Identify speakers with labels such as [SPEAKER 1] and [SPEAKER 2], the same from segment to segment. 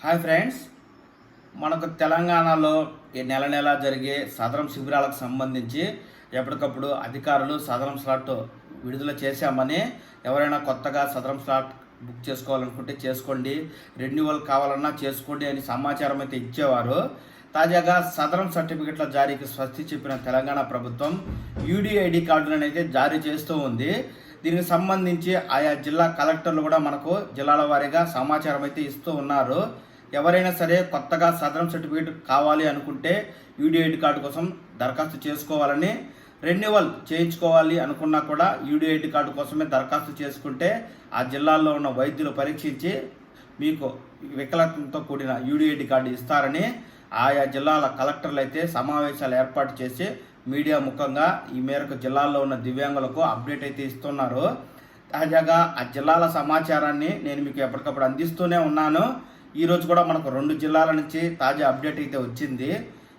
[SPEAKER 1] Hi friends, మనకు తెలంగాణలో ఈ నెల నెల జరిగే సదరం శిబిరాలకు సంబంధించి ఎప్పటికప్పుడు అధికారులు సదరం స్లాట్ విడుదల చేశామని, ఎవరైనా కొత్తగా సదరం స్లాట్ బుక్ చేసుకోవాలనుకుంటే చేసుకోండి, రెన్యువల్ కావాలన్నా చేసుకోండి అని సమాచారం అయితే ఇచ్చేవారు. తాజాగా సదరం సర్టిఫికెట్ల జారీకి స్వస్తి చెప్పిన తెలంగాణ ప్రభుత్వం యూడిఐడి కార్డులను అయితే జారీ చేస్తూ ఉంది. దీనికి సంబంధించి ఆయా జిల్లా కలెక్టర్లు కూడా మనకు జిల్లాల వారీగా సమాచారం అయితే ఇస్తూ ఉన్నారు. ఎవరైనా సరే కొత్తగా సదరం సర్టిఫికేట్ కావాలి అనుకుంటే యూడిఐడి కార్డు కోసం దరఖాస్తు చేసుకోవాలని, రెన్యువల్ చేయించుకోవాలి అనుకున్నా కూడా యూడిఐడి కార్డు కోసమే దరఖాస్తు చేసుకుంటే ఆ జిల్లాల్లో ఉన్న వైద్యులు పరీక్షించి మీకు వికలాంగంతో కూడిన యూడిఐడి కార్డు ఇస్తారని ఆయా జిల్లాల కలెక్టర్లు అయితే సమావేశాలు ఏర్పాటు చేసి మీడియా ముఖంగా ఈ మేరకు జిల్లాల్లో ఉన్న దివ్యాంగులకు అప్డేట్ అయితే ఇస్తున్నారు. తాజాగా ఆ జిల్లాల సమాచారాన్ని నేను మీకు ఎప్పటికప్పుడు అందిస్తూనే ఉన్నాను. ఈరోజు కూడా మనకు 2 జిల్లాల నుంచి తాజా అప్డేట్ అయితే వచ్చింది.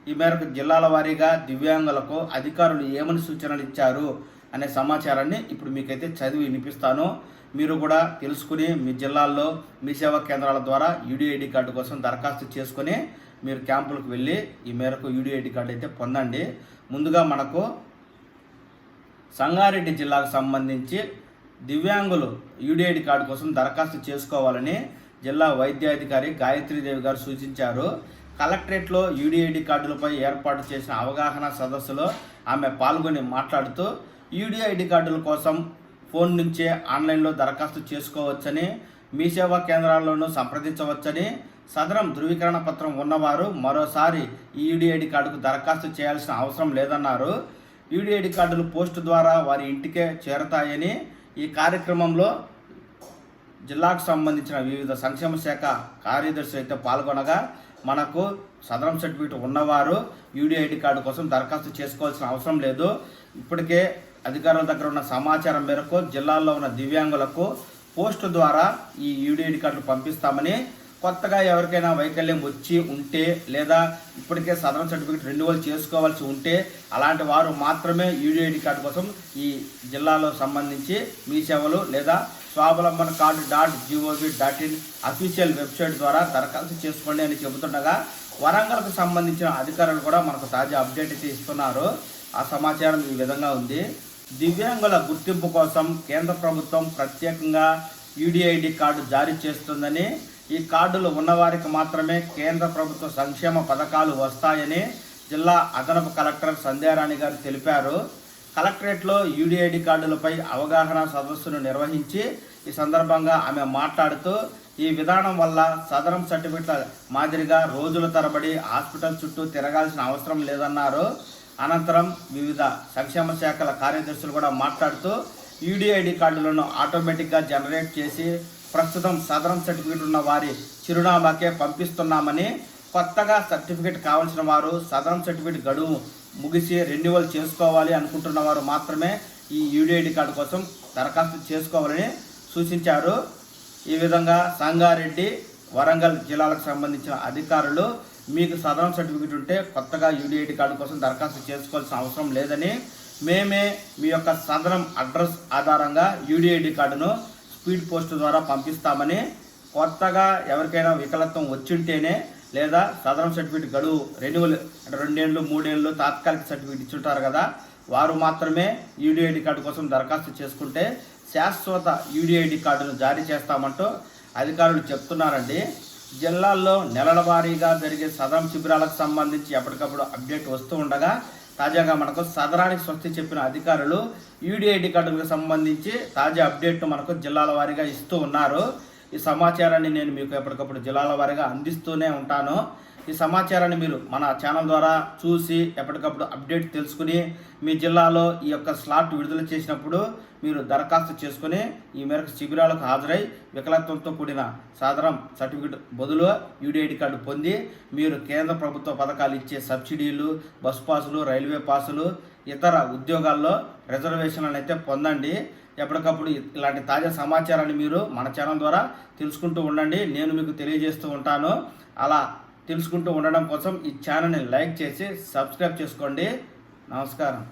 [SPEAKER 1] ఈ మేరకు జిల్లాల వారీగా దివ్యాంగులకు అధికారులు ఏమని సూచనలు ఇచ్చారు అనే సమాచారాన్ని ఇప్పుడు మీకైతే చదివి వినిపిస్తాను. మీరు కూడా తెలుసుకుని మీ జిల్లాల్లో మీ సేవా కేంద్రాల ద్వారా యూడిఐడి కార్డు కోసం దరఖాస్తు చేసుకుని మీరు క్యాంపులకు వెళ్ళి ఈ మేరకు యూడిఐడి కార్డు అయితే పొందండి. ముందుగా మనకు సంగారెడ్డి జిల్లాకు సంబంధించి దివ్యాంగులు యూడిఐడి కార్డు కోసం దరఖాస్తు చేసుకోవాలని జిల్లా వైద్యాధికారి గాయత్రీదేవి గారు సూచించారు. కలెక్టరేట్లో యూడిఐడి కార్డులపై ఏర్పాటు చేసిన అవగాహన సదస్సులో ఆమె పాల్గొని మాట్లాడుతూ యూడిఐడి కార్డుల కోసం ఫోన్ నుంచే ఆన్లైన్లో దరఖాస్తు చేసుకోవచ్చని, మీ సేవా కేంద్రాల్లోనూ సంప్రదించవచ్చని, సదరం ధృవీకరణ పత్రం ఉన్నవారు మరోసారి ఈ యూడిఐడి కార్డుకు దరఖాస్తు చేయాల్సిన అవసరం లేదన్నారు. యూడిఐడి కార్డులు పోస్టు ద్వారా వారి ఇంటికే చేరతాయని, ఈ కార్యక్రమంలో జిల్లాకు సంబంధించిన వివిధ సంక్షేమ శాఖ కార్యదర్శి అయితే పాల్గొనగా మనకు సదరం సర్టిఫికేట్ ఉన్నవారు యూడిఐడి కార్డు కోసం దరఖాస్తు చేసుకోవాల్సిన అవసరం లేదు. ఇప్పటికే అధికారుల దగ్గర ఉన్న సమాచారం మేరకు జిల్లాల్లో ఉన్న దివ్యాంగులకు పోస్టు ద్వారా ఈ యూడిఐడి కార్డులు పంపిస్తామని, కొత్తగా ఎవరికైనా వైకల్యం వచ్చి ఉంటే లేదా ఇప్పటికే సదరం సర్టిఫికేట్ రెన్యువల్ చేసుకోవాల్సి ఉంటే అలాంటి వారు మాత్రమే యూడిఐడి కార్డు కోసం ఈ జిల్లాలో సంబంధించి మీ సేవలు లేదా స్వావలంబన కార్డు .gov.in అఫీషియల్ వెబ్సైట్ ద్వారా దరఖాస్తు చేసుకోండి అని చెబుతుండగా, వరంగల్కు సంబంధించిన అధికారులు కూడా మనకు తాజా అప్డేట్ అయితే ఇస్తున్నారు. ఆ సమాచారం ఈ విధంగా ఉంది. దివ్యాంగుల గుర్తింపు కోసం కేంద్ర ప్రభుత్వం ప్రత్యేకంగా యూడిఐడి కార్డు జారీ చేస్తుందని, ఈ కార్డులు ఉన్నవారికి మాత్రమే కేంద్ర ప్రభుత్వ సంక్షేమ పథకాలు వస్తాయని జిల్లా అదనపు కలెక్టర్ సంధ్యారాణి గారు తెలిపారు. కలెక్టరేట్లో యూడిఐడి కార్డులపై అవగాహన సదస్సును నిర్వహించి ఈ సందర్భంగా ఆమె మాట్లాడుతూ, ఈ విధానం వల్ల సదరం సర్టిఫికెట్ల మాదిరిగా రోజుల తరబడి హాస్పిటల్ చుట్టూ తిరగాల్సిన అవసరం లేదన్నారు. అనంతరం వివిధ సంక్షేమ శాఖల కార్యదర్శులు కూడా మాట్లాడుతూ యూడిఐడి కార్డులను ఆటోమేటిక్గా జనరేట్ చేసి ప్రస్తుతం సదరం సర్టిఫికెట్ ఉన్న వారి చిరునామాకే పంపిస్తున్నామని, కొత్తగా సర్టిఫికెట్ కావాల్సిన వారు సదరం సర్టిఫికెట్ గడువు ముగిసి రెన్యువల్ చేసుకోవాలి అనుకుంటున్న వారు మాత్రమే ఈ యూడిఐడి కార్డు కోసం దరఖాస్తు చేసుకోవాలని సూచించారు. ఈ విధంగా సంగారెడ్డి, వరంగల్ జిల్లాలకు సంబంధించిన అధికారులు మీకు సదరం సర్టిఫికెట్ ఉంటే కొత్తగా యూడిఐడి కార్డు కోసం దరఖాస్తు చేసుకోవాల్సిన అవసరం లేదని, మేమే మీ యొక్క సదరం అడ్రస్ ఆధారంగా యూడిఐడి కార్డును స్పీడ్ పోస్ట్ ద్వారా పంపిస్తామని, కొత్తగా ఎవరికైనా వికలత్వం వచ్చింటేనే లేదా సదరం సర్టిఫికేట్ గడువు రెన్యువల్ అంటే 2 ఏళ్ళు 3 ఏళ్ళు తాత్కాలిక సర్టిఫికేట్ ఇచ్చుంటారు కదా, వారు మాత్రమే యూడిఐడి కార్డు కోసం దరఖాస్తు చేసుకుంటే శాశ్వత యూడిఐడి కార్డును జారీ చేస్తామంటూ అధికారులు చెప్తున్నారండి. జిల్లాల్లో నెలల వారీగా జరిగే సదరం శిబిరాలకు సంబంధించి ఎప్పటికప్పుడు అప్డేట్ వస్తూ ఉండగా, తాజాగా మనకు సదరానికి స్వస్తి చెప్పిన అధికారులు యూడిఐడి కార్డులకు సంబంధించి తాజా అప్డేట్ను మనకు జిల్లాల వారీగా ఇస్తూ ఉన్నారు. ఈ సమాచారాన్ని నేను మీకు ఎప్పటికప్పుడు జిల్లాల వారీగా అందిస్తూనే ఉంటాను. ఈ సమాచారాన్ని మీరు మన ఛానల్ ద్వారా చూసి ఎప్పటికప్పుడు అప్డేట్ తెలుసుకుని మీ జిల్లాలో ఈ యొక్క స్లాట్ విడుదల చేసినప్పుడు మీరు దరఖాస్తు చేసుకుని ఈ మేరకు శిబిరాలకు హాజరై వికలాంగంతో కూడిన సదరం సర్టిఫికెట్ బదులు యూడిఐడి కార్డు పొంది మీరు కేంద్ర ప్రభుత్వ పథకాలు ఇచ్చే సబ్సిడీలు, బస్ పాసులు, రైల్వే పాసులు, ఇతర ఉద్యోగాల్లో రిజర్వేషన్లను అయితే పొందండి. ఎప్పటికప్పుడు ఇలాంటి తాజా సమాచారాన్ని మీరు మన ఛానల్ ద్వారా తెలుసుకుంటూ ఉండండి. నేను మీకు తెలియజేస్తూ ఉంటాను. అలా తెలుసుకుంటూ ఉండడం కోసం ఈ ఛానల్ని లైక్ చేసి సబ్స్క్రైబ్ చేసుకోండి. నమస్కారం.